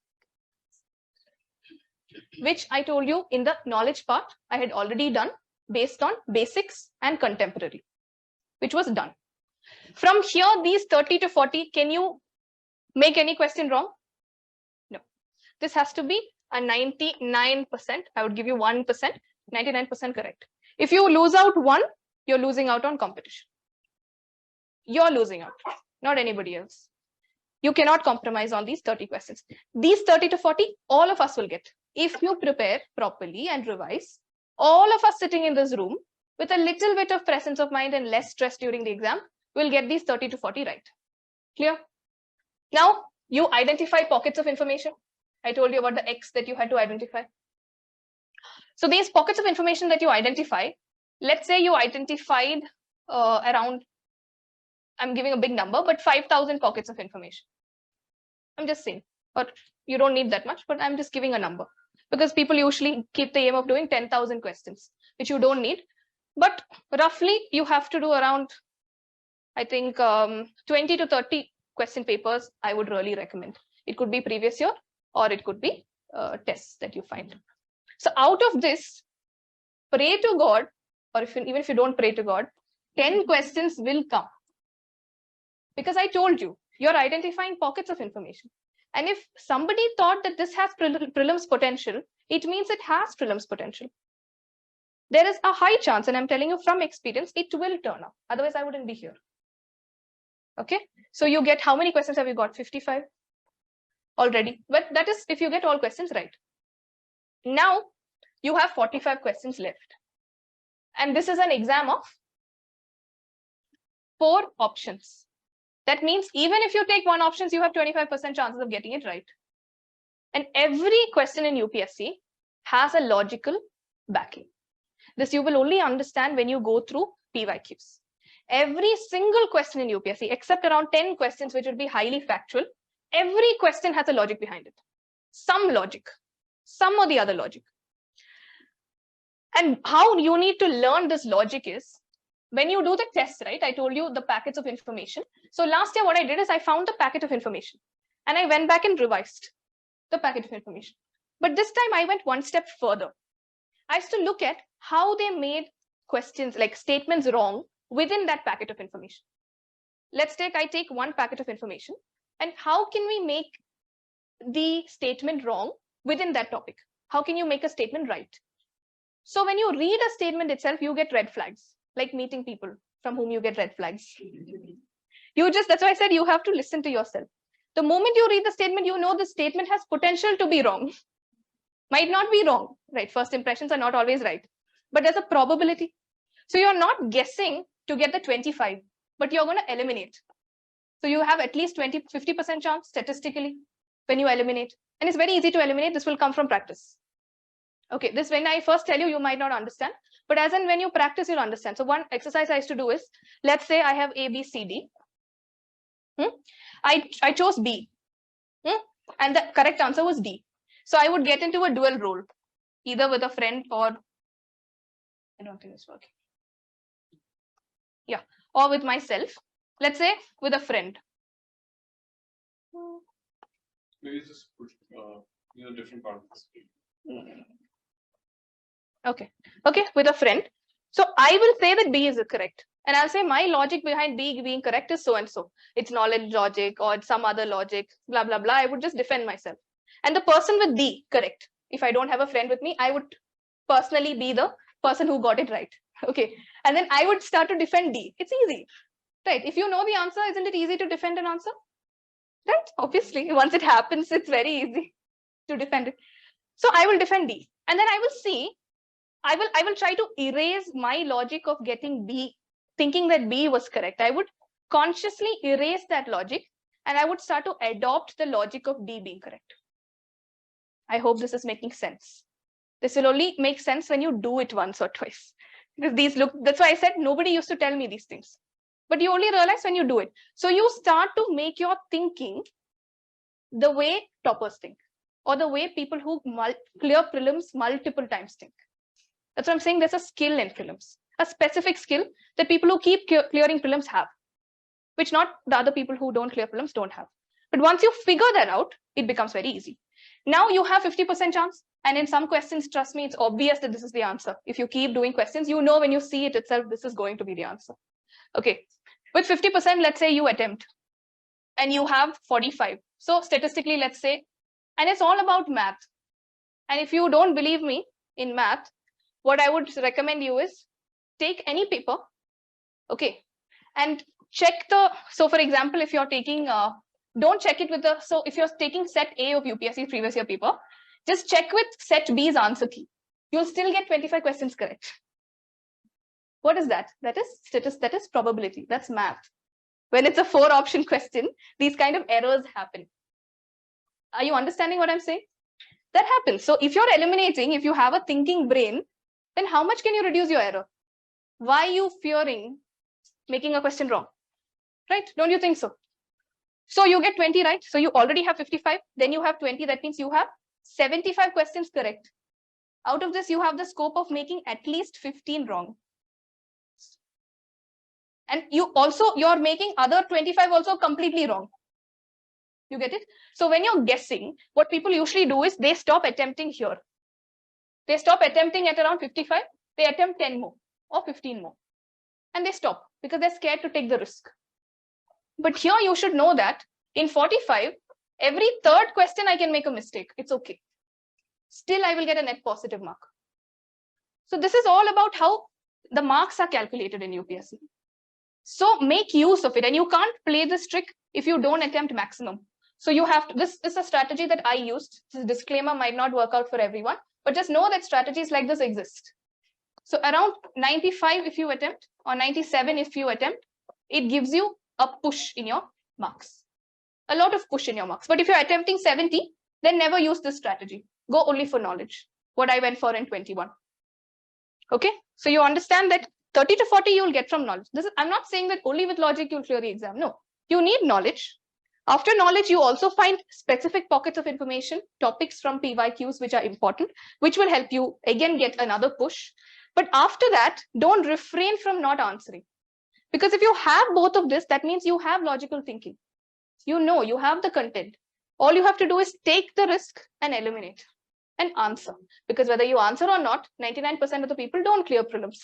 S1: Which I told you in the knowledge part, I had already done based on basics and contemporary, which was done. From here, these 30 to 40, can you make any question wrong? No. This has to be a 99%. I would give you 1%, 99% correct. If you lose out one, you're losing out on competition. You're losing out, not anybody else. You cannot compromise on these 30 questions. These 30 to 40, all of us will get. If you prepare properly and revise, all of us sitting in this room with a little bit of presence of mind and less stress during the exam will get these 30 to 40 right. Clear? Now, you identify pockets of information. I told you about the X that you had to identify. So these pockets of information that you identify, let's say you identified around, I'm giving a big number, but 5,000 pockets of information. I'm just saying, or you don't need that much, but I'm just giving a number because people usually keep the aim of doing 10,000 questions, which you don't need. But roughly you have to do around, I think 20 to 30 question papers I would really recommend. It could be previous year or it could be tests that you find. So out of this, pray to God, or even if you don't pray to God, 10 questions will come. Because I told you, you're identifying pockets of information. And if somebody thought that this has prelims potential, it means it has prelims potential. There is a high chance, and I'm telling you from experience, it will turn up. Otherwise, I wouldn't be here. Okay, so you get, how many questions have you got? 55 already. But that is if you get all questions right. Now you have 45 questions left. And this is an exam of 4 options. That means even if you take 1 option, you have 25% chances of getting it right. And every question in UPSC has a logical backing. This you will only understand when you go through PYQs. Every single question in UPSC, except around 10 questions, which will be highly factual, every question has a logic behind it. Some logic, some or the other logic. And how you need to learn this logic is, when you do the test, right? I told you the packets of information. So last year, what I did is I found the packet of information and I went back and revised the packet of information. But this time I went one step further. I used to look at how they made questions like statements wrong within that packet of information. Let's take, I take one packet of information and how can we make the statement wrong within that topic? How can you make a statement right? So when you read a statement itself, you get red flags, like meeting people from whom you get red flags. That's why I said you have to listen to yourself. The moment you read the statement, you know the statement has potential to be wrong. Might not be wrong, right? First impressions are not always right, but there's a probability. So you're not guessing to get the 25, but you're going to eliminate. So you have at least 50% chance statistically when you eliminate. And it's very easy to eliminate. This will come from practice. Okay, this when I first tell you, you might not understand. But as and when you practice, you'll understand. So one exercise I used to do is, let's say I have A, B, C, D. I chose B. And the correct answer was D. So I would get into a dual role, either with a friend or, I don't think it's working. Yeah, or with myself. Let's say with a friend.
S2: Maybe just put different part of the screen.
S1: Okay, with a friend. So I will say that B is correct. And I'll say my logic behind B being correct is so and so. It's knowledge logic or it's some other logic, blah, blah, blah. I would just defend myself. And the person with D, correct. If I don't have a friend with me, I would personally be the person who got it right. Okay. And then I would start to defend D. It's easy, right? If you know the answer, isn't it easy to defend an answer? Right? Obviously, once it happens, it's very easy to defend it. So I will defend D. And then I will see, I will try to erase my logic of getting B, thinking that B was correct. I would consciously erase that logic and I would start to adopt the logic of D being correct. I hope this is making sense. This will only make sense when you do it once or twice. Because that's why I said nobody used to tell me these things. But you only realize when you do it. So you start to make your thinking the way toppers think, or the way people who clear prelims multiple times think. That's what I'm saying. There's a skill in prelims, a specific skill that people who keep clearing prelims have, which not the other people who don't clear prelims don't have. But once you figure that out, it becomes very easy. Now you have 50% chance. And in some questions, trust me, it's obvious that this is the answer. If you keep doing questions, you know when you see it itself, this is going to be the answer. Okay. With 50%, let's say you attempt and you have 45. So statistically, let's say, and it's all about math. And if you don't believe me in math, what I would recommend you is take any paper, okay, and check so for example, if you're taking, don't check it with so if you're taking set A of UPSC previous year paper, just check with set B's answer key. You'll still get 25 questions correct. What is that? That is probability. That's math. When it's a 4-option question, these kind of errors happen. Are you understanding what I'm saying? That happens. So if you're eliminating, if you have a thinking brain, then how much can you reduce your error? Why are you fearing making a question wrong? Right? Don't you think so? So you get 20 right. So you already have 55. Then you have 20. That means you have 75 questions correct. Out of this, you have the scope of making at least 15 wrong. And you're making other 25 also completely wrong. You get it? So when you're guessing, what people usually do is they stop attempting here. They stop attempting at around 55. They attempt 10 more or 15 more. And they stop because they're scared to take the risk. But here you should know that in 45, every third question I can make a mistake. It's okay. Still, I will get a net positive mark. So this is all about how the marks are calculated in UPSC. So make use of it. And you can't play this trick if you don't attempt maximum. So you have to, this is a strategy that I used. This disclaimer might not work out for everyone, but just know that strategies like this exist. So around 95 if you attempt, or 97 if you attempt, it gives you a push in your marks. A lot of push in your marks. But if you're attempting 70, then never use this strategy. Go only for knowledge. What I went for in 21. Okay, so you understand that 30 to 40 you'll get from knowledge. I'm not saying that only with logic you'll clear the exam. No, you need knowledge. After knowledge, you also find specific pockets of information, topics from PYQs which are important, which will help you again get another push. But after that, don't refrain from not answering. Because if you have both of this, that means you have logical thinking. You know, you have the content. All you have to do is take the risk and eliminate and answer. Because whether you answer or not, 99% of the people don't clear prelims.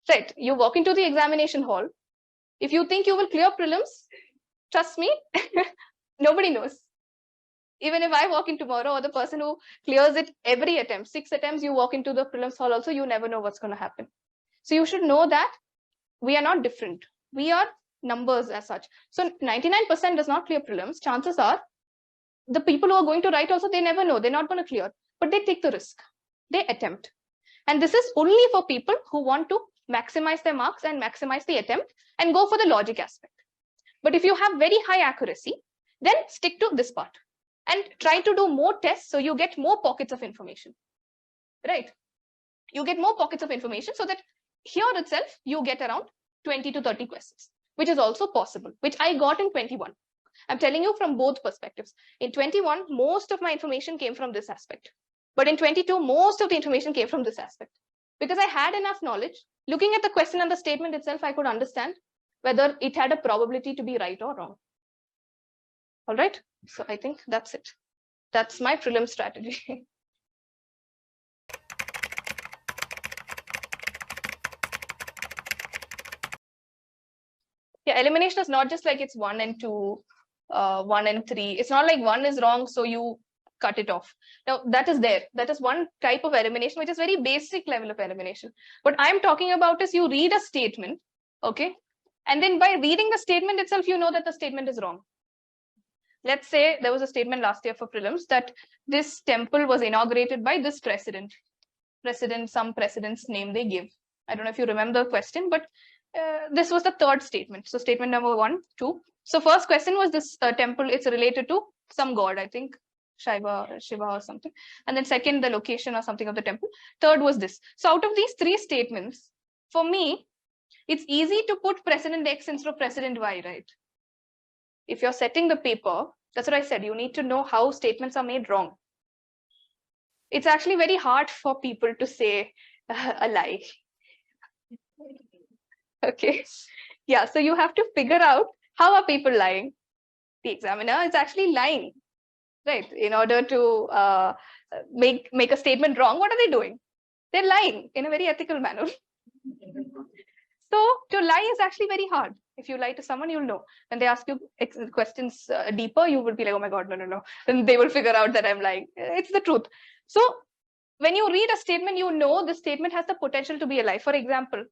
S1: Right, you walk into the examination hall. If you think you will clear prelims, trust me, nobody knows. Even if I walk in tomorrow, or the person who clears it every attempt, 6 attempts, you walk into the prelims hall also, you never know what's going to happen. So you should know that we are not different. We are numbers as such. So 99% does not clear prelims. Chances are the people who are going to write also, they never know. They're not going to clear, but they take the risk. They attempt. And this is only for people who want to maximize their marks and maximize the attempt and go for the logic aspect. But if you have very high accuracy, then stick to this part and try to do more tests so you get more pockets of information, right? You get more pockets of information so that here itself, you get around 20 to 30 questions, which is also possible, which I got in 21. I'm telling you from both perspectives. In 21, most of my information came from this aspect. But in 22, most of the information came from this aspect. Because I had enough knowledge, looking at the question and the statement itself, I could understand whether it had a probability to be right or wrong. All right, so I think that's it. That's my prelim strategy. Yeah, elimination is not just like it's 1 and 2, 1 and 3. It's not like 1 is wrong, so you cut it off. Now, that is there. That is one type of elimination, which is very basic level of elimination. What I'm talking about is you read a statement, okay? And then by reading the statement itself, you know that the statement is wrong. Let's say there was a statement last year for prelims that this temple was inaugurated by this president. some president's name they give. I don't know if you remember the question, but this was the third statement. So statement number 1, 2. So first question was this temple, it's related to some god, I think Shiva or something. And then second, the location or something of the temple. Third was this. So out of these 3 statements, for me, it's easy to put President X instead of President Y, right? If you're setting the paper, that's what I said, you need to know how statements are made wrong. It's actually very hard for people to say a lie. Okay. Yeah, so you have to figure out how are people lying. The examiner is actually lying, right? In order to make a statement wrong, what are they doing? They're lying in a very ethical manner. So to lie is actually very hard. If you lie to someone, you'll know. When they ask you questions deeper, you will be like, oh my God, no. Then they will figure out that I'm lying. It's the truth. So when you read a statement, you know the statement has the potential to be a lie. For example,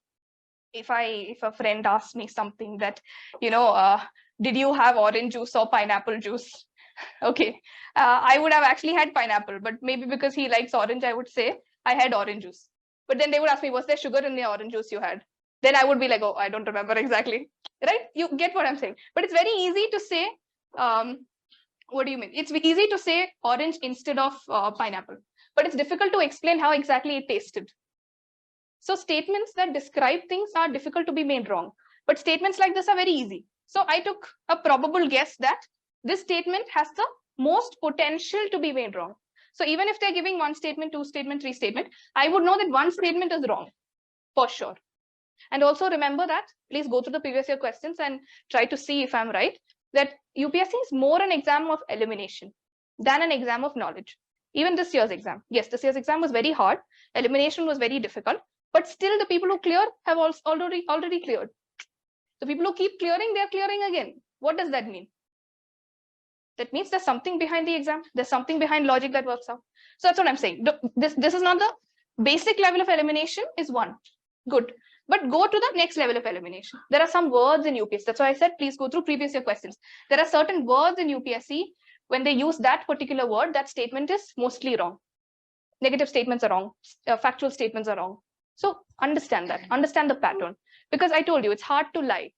S1: if a friend asks me something that, did you have orange juice or pineapple juice? Okay, I would have actually had pineapple, but maybe because he likes orange, I would say I had orange juice. But then they would ask me, was there sugar in the orange juice you had? Then I would be like, oh, I don't remember exactly, right? You get what I'm saying. But it's very easy to say, what do you mean? It's easy to say orange instead of pineapple, but it's difficult to explain how exactly it tasted. So statements that describe things are difficult to be made wrong, but statements like this are very easy. So I took a probable guess that this statement has the most potential to be made wrong. So even if they're giving 1 statement, 2 statement, 3 statement, I would know that 1 statement is wrong for sure. And also remember that, please go through the previous year questions and try to see if I'm right, that UPSC is more an exam of elimination than an exam of knowledge. Even this year's exam. Yes, this year's exam was very hard. Elimination was very difficult, but still the people who clear have already cleared. The people who keep clearing, they're clearing again. What does that mean? That means there's something behind the exam. There's something behind logic that works out. So that's what I'm saying. This is not the basic level of elimination is 1. Good. But go to the next level of elimination. There are some words in UPSC. That's why I said, please go through previous year questions. There are certain words in UPSC. When they use that particular word, that statement is mostly wrong. Negative statements are wrong. Factual statements are wrong. So understand that. Understand the pattern. Because I told you, it's hard to lie.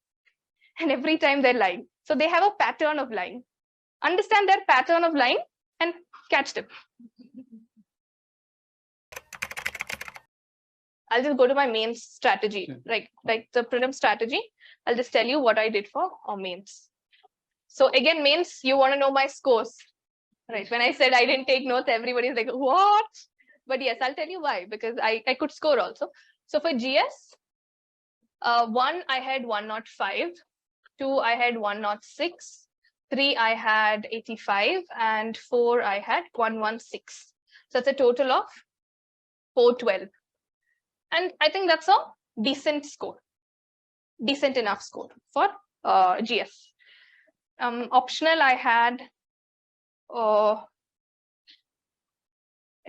S1: And every time they're lying. So they have a pattern of lying. Understand their pattern of lying and catch them. I'll just go to my mains strategy, like the prelim strategy. I'll just tell you what I did for our mains. So again, mains, you want to know my scores, right? When I said I didn't take notes, everybody's like, what? But yes, I'll tell you why, because I could score also. So for GS, 1, I had 105, 2, I had 106, 3, I had 85, and 4, I had 116. So it's a total of 412. And I think that's a decent score, decent enough score for GS. Optional, I had a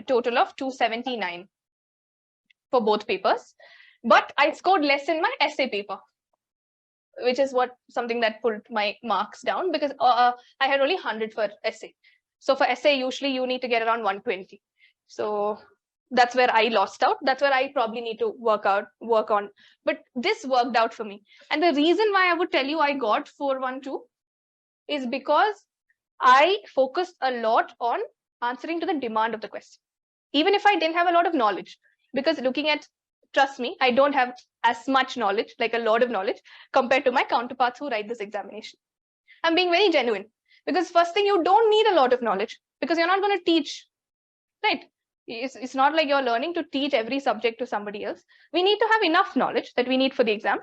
S1: total of 279 for both papers, but I scored less in my essay paper, which is something that pulled my marks down, because I had only 100 for essay. So for essay, usually you need to get around 120. So that's where I lost out. That's where I probably need to work on. But this worked out for me. And the reason why I would tell you I got 412 is because I focused a lot on answering to the demand of the question, even if I didn't have a lot of knowledge. Because trust me, I don't have as much knowledge, like a lot of knowledge, compared to my counterparts who write this examination. I'm being very genuine, because first thing, you don't need a lot of knowledge, because you're not going to teach, right? It's not like you're learning to teach every subject to somebody else. We need to have enough knowledge that we need for the exam.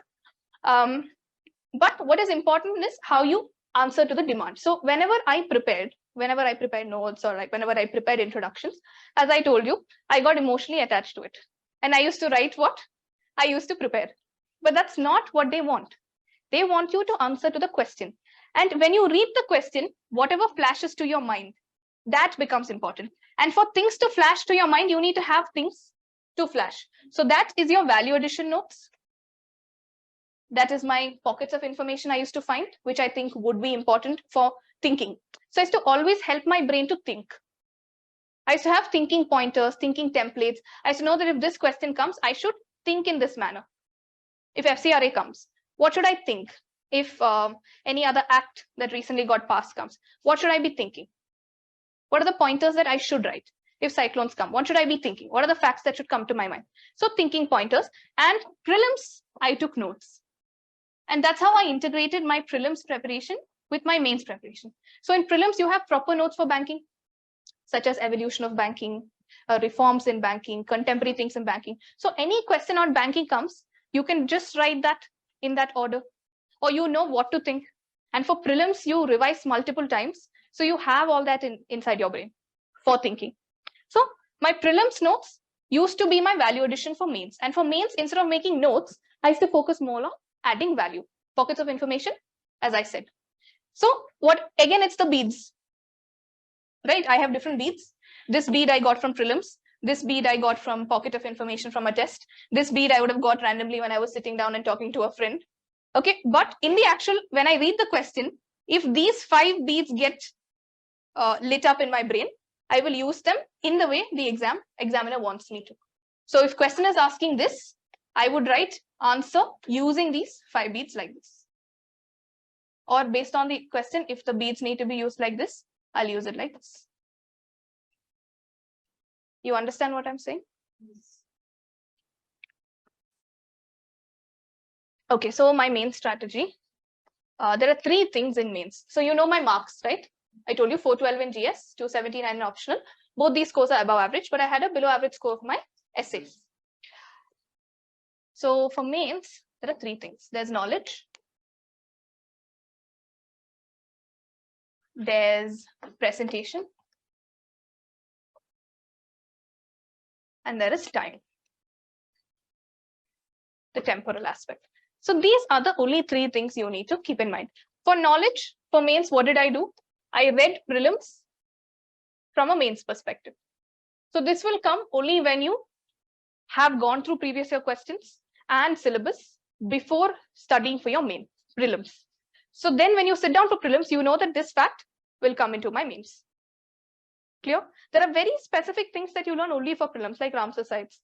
S1: But what is important is how you answer to the demand. So whenever I prepared notes, or like whenever I prepared introductions, as I told you, I got emotionally attached to it. And I used to write what I used to prepare. But that's not what they want. They want you to answer to the question. And when you read the question, whatever flashes to your mind, that becomes important. And for things to flash to your mind, you need to have things to flash. So that is your value addition notes. That is my pockets of information I used to find, which I think would be important for thinking. So as to always help my brain to think. I used to have thinking pointers, thinking templates. I used to know that if this question comes, I should think in this manner. If FCRA comes, what should I think? If any other act that recently got passed comes, what should I be thinking? What are the pointers that I should write? If cyclones come, what should I be thinking? What are the facts that should come to my mind? So thinking pointers. And prelims, I took notes. And that's how I integrated my prelims preparation with my mains preparation. So in prelims, you have proper notes for banking, such as evolution of banking, reforms in banking, contemporary things in banking. So any question on banking comes, you can just write that in that order, or you know what to think. And for prelims, you revise multiple times. So you have all that inside your brain for thinking. So my prelims notes used to be my value addition for mains. And for mains, instead of making notes, I used to focus more on adding value, pockets of information, as I said. So again, it's the beads, right? I have different beads. This bead I got from prelims. This bead I got from pocket of information from a test. This bead I would have got randomly when I was sitting down and talking to a friend. Okay, but in the actual, when I read the question, if these 5 beads get lit up in my brain, I will use them in the way the examiner wants me to. So if question is asking this, I would write answer using these 5 beads like this. Or based on the question, if the beads need to be used like this, I'll use it like this. You understand what I'm saying? Okay, so my main strategy. There are 3 things in mains. So you know my marks, right? I told you 412 in GS, 279 in optional. Both these scores are above average, but I had a below average score of my essays. So for mains, there are 3 things. There's knowledge. There's presentation. And there is time. The temporal aspect. So these are the only 3 things you need to keep in mind. For knowledge, for mains, what did I do? I read prelims from a mains perspective. So this will come only when you have gone through previous year questions and syllabus before studying for your main prelims. So then when you sit down for prelims, you know that this fact will come into my mains. Clear? There are very specific things that you learn only for prelims, like Ramsar sites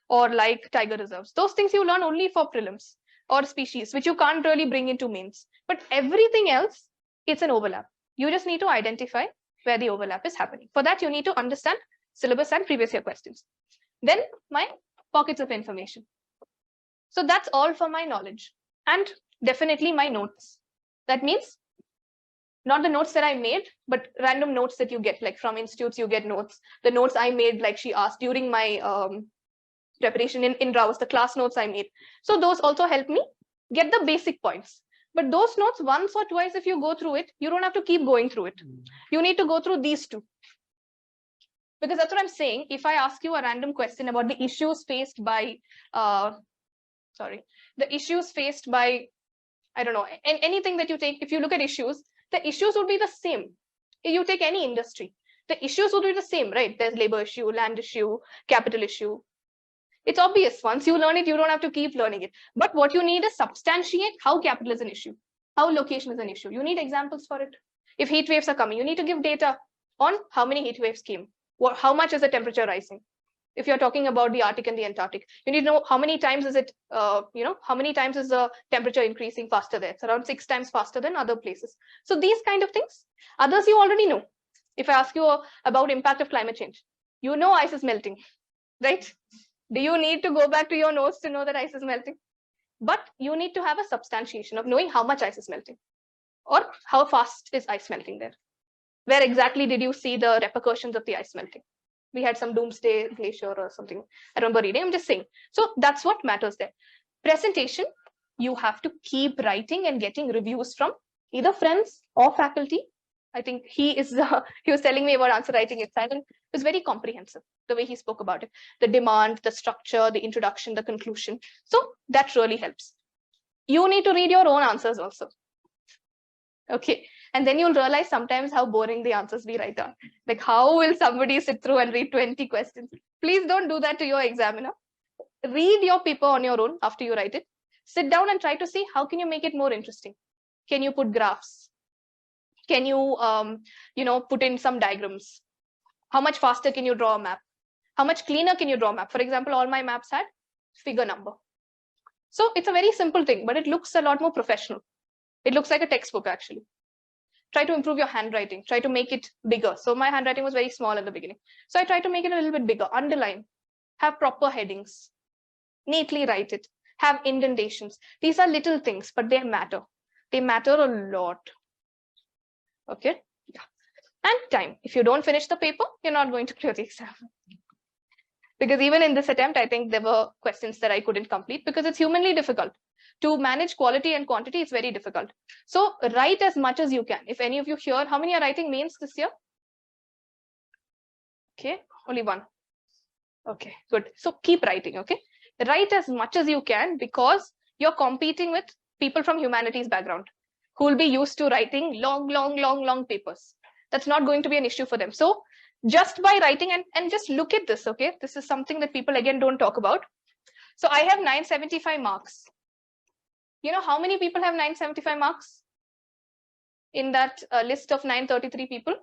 S1: or like tiger reserves. Those things you learn only for prelims, or species, which you can't really bring into mains. But everything else, it's an overlap. You just need to identify where the overlap is happening. For that, you need to understand syllabus and previous year questions. Then my pockets of information. So that's all for my knowledge. And definitely my notes. That means not the notes that I made, but random notes that you get, like from institutes, you get notes. The notes I made, like she asked during my preparation in Rouse, the class notes I made. So those also help me get the basic points. But those notes, once or twice, if you go through it, you don't have to keep going through it. You need to go through these 2. Because that's what I'm saying. If I ask you a random question about the issues faced by, the issues faced by, I don't know, anything that you take, if you look at issues, the issues would be the same. If you take any industry, the issues would be the same, right? There's labor issue, land issue, capital issue. It's obvious. Once you learn it, you don't have to keep learning it. But what you need is substantiate how capital is an issue, how location is an issue. You need examples for it. If heat waves are coming, you need to give data on how many heat waves came. How much is the temperature rising? If you're talking about the Arctic and the Antarctic, you need to know how many times is it, how many times is the temperature increasing faster there? It's around 6 times faster than other places. So these kind of things, others you already know. If I ask you about impact of climate change, you know ice is melting, right? Do you need to go back to your notes to know that ice is melting? But you need to have a substantiation of knowing how much ice is melting or how fast is ice melting there. Where exactly did you see the repercussions of the ice melting? We had some doomsday glacier or something. I remember reading, I'm just saying. So that's what matters there. Presentation, you have to keep writing and getting reviews from either friends or faculty. I think he was telling me about answer writing itself, and it was very comprehensive, the way he spoke about it. The demand, the structure, the introduction, the conclusion. So that really helps. You need to read your own answers also. Okay. And then you'll realize sometimes how boring the answers we write are. Like, how will somebody sit through and read 20 questions? Please don't do that to your examiner. Read your paper on your own after you write it. Sit down and try to see how can you make it more interesting. Can you put graphs? Can you, put in some diagrams? How much faster can you draw a map? How much cleaner can you draw a map? For example, all my maps had figure number. So it's a very simple thing, but it looks a lot more professional. It looks like a textbook actually. Try to improve your handwriting. Try to make it bigger. So my handwriting was very small in the beginning. So I try to make it a little bit bigger. Underline. Have proper headings. Neatly write it. Have indentations. These are little things, but they matter. They matter a lot. Okay. Yeah. And time. If you don't finish the paper, you're not going to clear the exam. Because even in this attempt, I think there were questions that I couldn't complete because it's humanly difficult. To manage quality and quantity is very difficult. So write as much as you can. If any of you here, how many are writing mains this year? Okay, only one. Okay, good. So keep writing, okay? Write as much as you can because you're competing with people from humanities background who will be used to writing long papers. That's not going to be an issue for them. So just by writing and just look at this, okay? This is something that people again don't talk about. So I have 975 marks. You know how many people have 975 marks in that list of 933 people?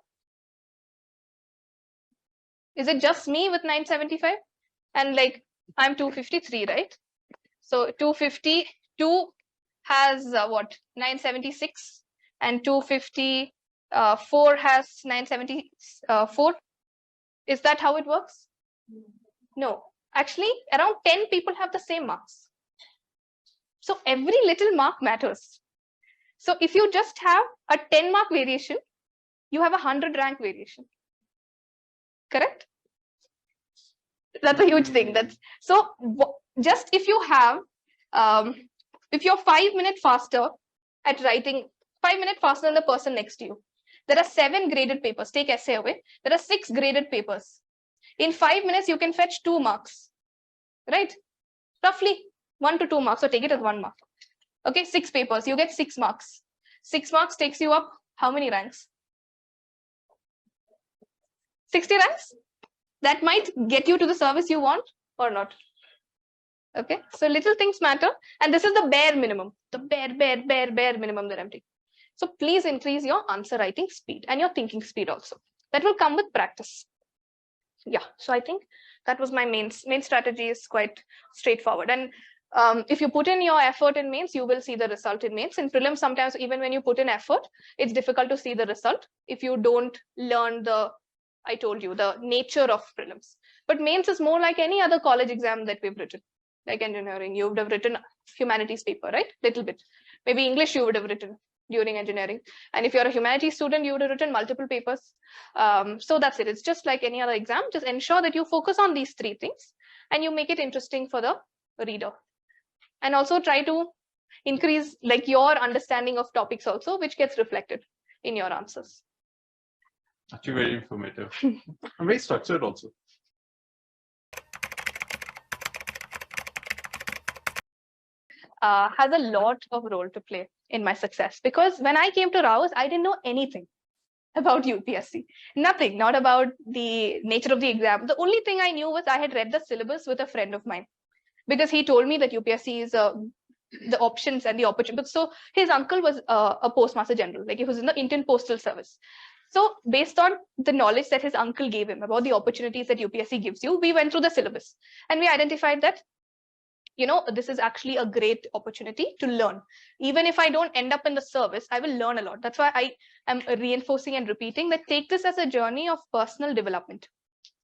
S1: Is it just me with 975? And like I'm 253, right? So 252 has what? 976 and 254 has 974. Is that how it works? No, actually around 10 people have the same marks. So every little mark matters. So if you just have a 10 mark variation, you have a 100 rank variation. Correct? That's a huge thing. That's so just if you have, if you're 5 minutes faster at writing, 5 minutes faster than the person next to you, there are 7 graded papers. Take essay away. There are 6 graded papers. In 5 minutes, you can fetch 2 marks, right? Roughly 1 to 2 marks. So take it as 1 mark. Okay, 6 papers. You get 6 marks. 6 marks takes you up how many ranks? 60 ranks? That might get you to the service you want or not. Okay, so little things matter. And this is the bare minimum, the bare minimum that I'm taking. So please increase your answer writing speed and your thinking speed also. That will come with practice. Yeah, so I think that was my main strategy is quite straightforward. And if you put in your effort in mains, you will see the result in mains. In prelims, sometimes even when you put in effort, it's difficult to see the result if you don't learn the, I told you, the nature of prelims. But mains is more like any other college exam that we've written. Like engineering, you would have written humanities paper, right? Little bit. Maybe English you would have written during engineering. And if you're a humanities student, you would have written multiple papers. So that's it. It's just like any other exam. Just ensure that you focus on these 3 things and you make it interesting for the reader. And also try to increase like your understanding of topics also, which gets reflected in your answers.
S2: Actually, very informative. And very structured also.
S1: Has a lot of role to play in my success because when I came to Rouse, I didn't know anything about UPSC. Nothing, not about the nature of the exam. The only thing I knew was I had read the syllabus with a friend of mine because he told me that UPSC is the options and the opportunity. So his uncle was a postmaster general, like he was in the Indian Postal Service. So based on the knowledge that his uncle gave him about the opportunities that UPSC gives you, we went through the syllabus and we identified that, you know, this is actually a great opportunity to learn. Even if I don't end up in the service, I will learn a lot. That's why I am reinforcing and repeating that take this as a journey of personal development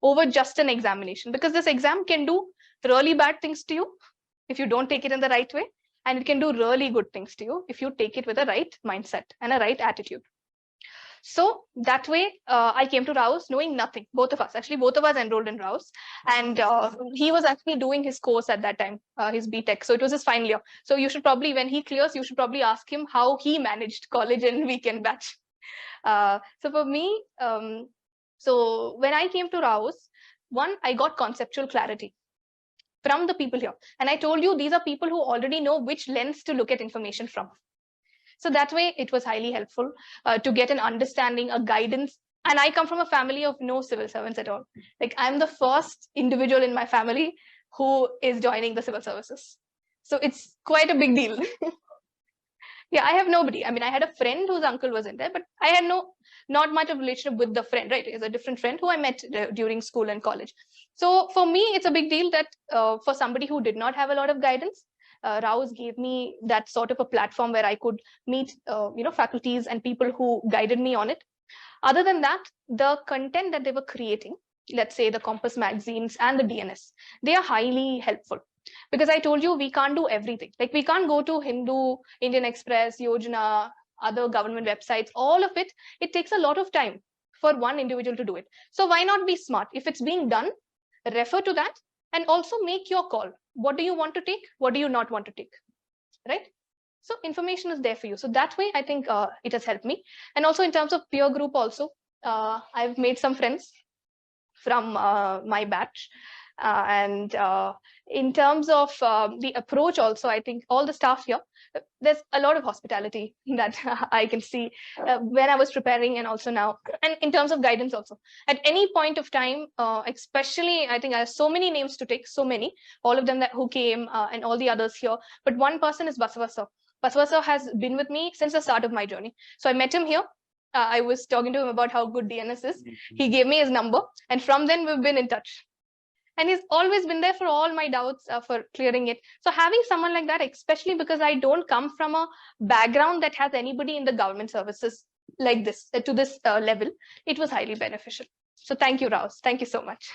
S1: over just an examination, because this exam can do really bad things to you if you don't take it in the right way. And it can do really good things to you if you take it with a right mindset and a right attitude. So that way, I came to Rouse knowing nothing. Both of us enrolled in Rouse, and he was actually doing his course at that time, his BTech. So it was his final year. So you should probably, when he clears, you should probably ask him how he managed college and weekend batch. So for me, so when I came to Rouse, one, I got conceptual clarity from the people here. And I told you, these are people who already know which lens to look at information from. So that way, it was highly helpful to get an understanding, a guidance. And I come from a family of no civil servants at all. Like I'm the first individual in my family who is joining the civil services. So it's quite a big deal. Yeah, I have nobody. I mean, I had a friend whose uncle was in there, but I had not much of relationship with the friend, right? It's a different friend who I met during school and college. So for me, it's a big deal that for somebody who did not have a lot of guidance, Rouse gave me that sort of a platform where I could meet, faculties and people who guided me on it. Other than that, the content that they were creating, let's say the Compass magazines and the DNS, they are highly helpful. Because I told you we can't do everything. Like we can't go to Hindu, Indian Express, Yojana, other government websites, all of it. It takes a lot of time for one individual to do it. So why not be smart? If it's being done, refer to that and also make your call. What do you want to take? What do you not want to take? Right? So information is there for you. So that way, I think it has helped me. And also in terms of peer group also, I've made some friends from my batch. And in terms of the approach also, I think all the staff here, there's a lot of hospitality that I can see when I was preparing and also now. And in terms of guidance also, at any point of time, especially, I think I have so many names to take, so many, all of them that who came and all the others here. But one person is Basava sir. Basava sir has been with me since the start of my journey. So I met him here. I was talking to him about how good DNS is. He gave me his number, and from then we've been in touch. And he's always been there for all my doubts, for clearing it. So having someone like that, especially because I don't come from a background that has anybody in the government services like this, to this level, it was highly beneficial. So thank you, Rouse. Thank you so much.